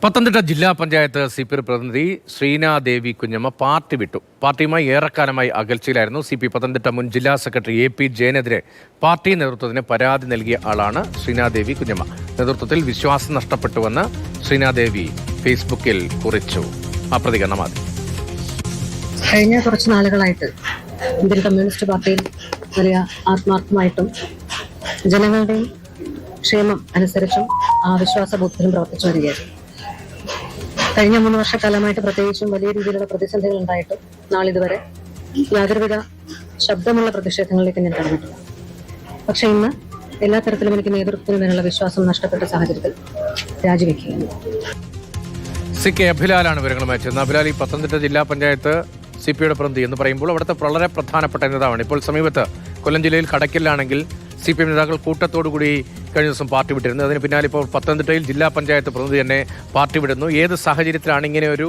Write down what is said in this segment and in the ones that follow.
പത്തനംതിട്ട ജില്ലാ പഞ്ചായത്ത് CPI പ്രതിനിധി ശ്രീനാദേവി കുഞ്ഞമ്മ party വിട്ടു. പാർട്ടിയുമായി ഏറെക്കാലമായി അകൽച്ചയിലായിരുന്നു. CPI പത്തനംതിട്ട മുൻ ജില്ലാ സെക്രട്ടറി AP ജയനെതിരെ പാർട്ടി നേതൃത്വത്തിന് പരാതി നൽകിയ ആളാണ് ശ്രീനാദേവി കുഞ്ഞമ്മ. നേതൃത്വത്തിൽ വിശ്വാസം നഷ്ടപ്പെട്ടുവെന്ന് ശ്രീനാദേവി ഫേസ്ബുക്കിൽ കുറിച്ചു. ആ പ്രതികരണം ആദ്യം. കഴിഞ്ഞ കുറച്ച് നാളുകളായിട്ട് ഇന്ത്യൻ കമ്മ്യൂണിസ്റ്റ് പാർട്ടിയിൽ വലിയ ആത്മാർത്ഥമായിട്ടും ജനങ്ങളുടെയും ക്ഷേമം അനുസരിച്ചും ആ വിശ്വാസബോധത്തിലും പ്രവർത്തിച്ചു വരികയായിരുന്നു. കഴിഞ്ഞ 3 വർഷക്കാലമായിട്ട് പ്രത്യേകിച്ചും വലിയ രീതിയിലുള്ള പ്രതിസന്ധികൾ ഉണ്ടായിട്ടും നാളിതുവരെ യാതൊരുവിധ ശബ്ദമുള്ള പ്രതിഷേധങ്ങളിലേക്ക് ഞാൻ കടന്നിട്ടില്ല. പക്ഷെ ഇന്ന് എല്ലാ തരത്തിലും എനിക്ക് നേതൃത്വത്തിന് മേലുള്ള വിശ്വാസം നഷ്ടപ്പെട്ട സാഹചര്യത്തിൽ രാജിവെക്കുകയാണ്. CK അഭിലാലാണ് വിവരങ്ങളുമായി ചേർന്നത്. അഭിലാൽ, ഈ പത്തനംതിട്ട ജില്ലാ പഞ്ചായത്ത് CPIയുടെ പ്രതിനിധി എന്ന് പറയുമ്പോൾ അവിടുത്തെ വളരെ പ്രധാനപ്പെട്ട നേതാവാണ്. ഇപ്പോൾ സമീപത്ത് കൊല്ലം ജില്ലയിൽ കടയ്ക്കലിലാണെങ്കിൽ CPM നേതാക്കൾ കൂട്ടത്തോടുകൂടി കഴിഞ്ഞ ദിവസം പാർട്ടി വിട്ടിരുന്നു. അതിന് പിന്നാലെ ഇപ്പോൾ പത്തനംതിട്ടയിൽ ജില്ലാ പഞ്ചായത്ത് പ്രതിനിധി തന്നെ പാർട്ടി വിടുന്നു. ഏത് സാഹചര്യത്തിലാണ് ഇങ്ങനെ ഒരു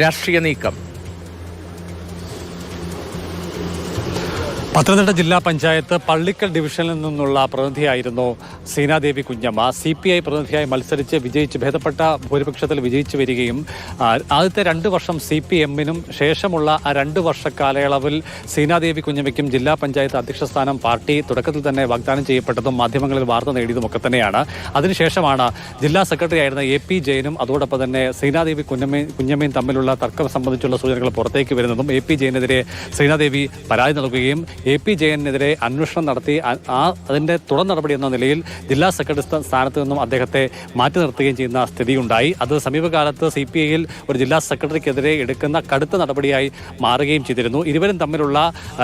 രാഷ്ട്രീയ നീക്കം? പത്തനംതിട്ട ജില്ലാ പഞ്ചായത്ത് പള്ളിക്കൽ ഡിവിഷനിൽ നിന്നുള്ള പ്രതിനിധിയായിരുന്നു ശ്രീനാദേവി കുഞ്ഞമ്മ. CPI പ്രതിനിധിയായി മത്സരിച്ച് വിജയിച്ച് ഭേദപ്പെട്ട ഭൂരിപക്ഷത്തിൽ വിജയിച്ചു വരികയും ആദ്യത്തെ 2 വർഷം CPM-നും ശേഷമുള്ള ആ 2 വർഷ കാലയളവിൽ ശ്രീനാദേവി കുഞ്ഞമ്മയ്ക്കും ജില്ലാ പഞ്ചായത്ത് അധ്യക്ഷ സ്ഥാനം പാർട്ടി തുടക്കത്തിൽ തന്നെ വാഗ്ദാനം ചെയ്യപ്പെട്ടതും മാധ്യമങ്ങളിൽ വാർത്ത നേടിയതുമൊക്കെ തന്നെയാണ്. അതിനുശേഷമാണ് ജില്ലാ സെക്രട്ടറി ആയിരുന്ന AP ജയനും അതോടൊപ്പം തന്നെ ശ്രീനാദേവി കുഞ്ഞമ്മയും തമ്മിലുള്ള തർക്കം സംബന്ധിച്ചുള്ള സൂചനകൾ പുറത്തേക്ക് വരുന്നതും AP ജയനെതിരെ ശ്രീനാദേവി പരാതി നൽകുകയും AP ജയനെതിരെ അന്വേഷണം നടത്തി അതിന്റെ തുടർ നടപടി എന്ന നിലയിൽ ജില്ലാ സെക്രട്ടറി സ്ഥാനത്ത് നിന്നും അദ്ദേഹത്തെ മാറ്റി നിർത്തുകയും ചെയ്യുന്ന സ്ഥിതിയുണ്ടായി. അത് സമീപകാലത്ത് CPIയിൽ ഒരു ജില്ലാ സെക്രട്ടറിക്കെതിരെ എടുക്കുന്ന കടുത്ത നടപടിയായി മാറുകയും ചെയ്തിരുന്നു. ഇരുവരും തമ്മിലുള്ള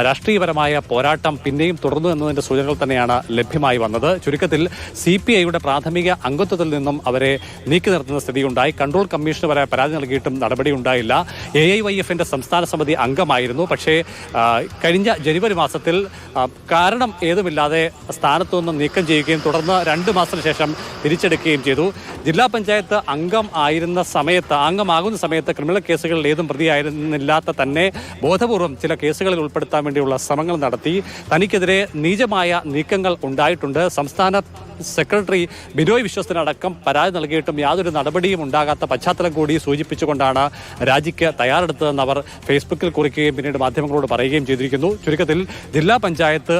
രാഷ്ട്രീയപരമായ പോരാട്ടം പിന്നെയും തുടർന്നു എന്നതിന്റെ സൂചനകൾ തന്നെയാണ് ലഭ്യമായി വന്നത്. ചുരുക്കത്തിൽ CPIയുടെ പ്രാഥമിക അംഗത്വത്തിൽ നിന്നും അവരെ നീക്കി നിർത്തുന്ന സ്ഥിതിയുണ്ടായി. കൺട്രോൾ കമ്മീഷന് വരെ പരാതി നൽകിയിട്ടും നടപടി ഉണ്ടായില്ല. AIYF-ന്റെ സംസ്ഥാന സമിതി അംഗമായിരുന്നു. പക്ഷേ കഴിഞ്ഞ ജനുവരി മാസത്തിൽ കാരണം ഏതുമില്ലാതെ സ്ഥാനത്തു നിന്നും നീക്കം ചെയ്യുകയും തുടർന്ന് 2 മാസത്തിന് ശേഷം തിരിച്ചെടുക്കുകയും ചെയ്തു. ജില്ലാ പഞ്ചായത്ത് അംഗമാകുന്ന സമയത്ത് ക്രിമിനൽ കേസുകളിൽ ഏതും പ്രതിയായിരുന്നില്ലാത്ത തന്നെ ബോധപൂർവം ചില കേസുകളിൽ ഉൾപ്പെടുത്താൻ വേണ്ടിയുള്ള ശ്രമങ്ങൾ നടത്തി. തനിക്കെതിരെ നീചമായ നീക്കങ്ങൾ ഉണ്ടായിട്ടുണ്ട്. സംസ്ഥാന സെക്രട്ടറി ബിനോയ് വിശ്വസ്തനടക്കം പരാതി നൽകിയിട്ടും യാതൊരു നടപടിയും ഉണ്ടാകാത്ത പശ്ചാത്തലം കൂടി സൂചിപ്പിച്ചുകൊണ്ടാണ് രാജിക്ക് തയ്യാറെടുത്തതെന്ന് അവർ ഫേസ്ബുക്കിൽ കുറിക്കുകയും പിന്നീട് മാധ്യമങ്ങളോട് പറയുകയും ചെയ്തിരിക്കുന്നു. ചുരുക്കത്തിൽ ജില്ലാ പഞ്ചായത്ത്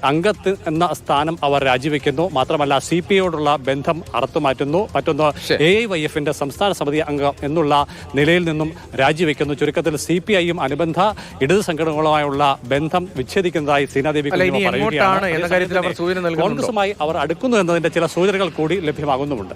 അംഗത്ത് എന്ന സ്ഥാനം അവർ രാജിവെക്കുന്നു. മാത്രമല്ല CPIയോടുള്ള ബന്ധം അറുത്തുമാറ്റുന്നു. മറ്റൊന്ന് AIYF-ന്റെ സംസ്ഥാന സമിതി അംഗം എന്നുള്ള നിലയിൽ നിന്നും രാജിവെക്കുന്നു. ചുരുക്കത്തിൽ CPIയും അനുബന്ധ ഇടത് സംഘടനകളുമായുള്ള ബന്ധം വിച്ഛേദിക്കുന്നതായി ശ്രീനാദേവി പറയുകയാണ്. കോൺഗ്രസുമായി അവർ അടുക്കുന്നു എന്നതിന്റെ ചില സൂചനകൾ കൂടി ലഭ്യമാകുന്നുമുണ്ട്.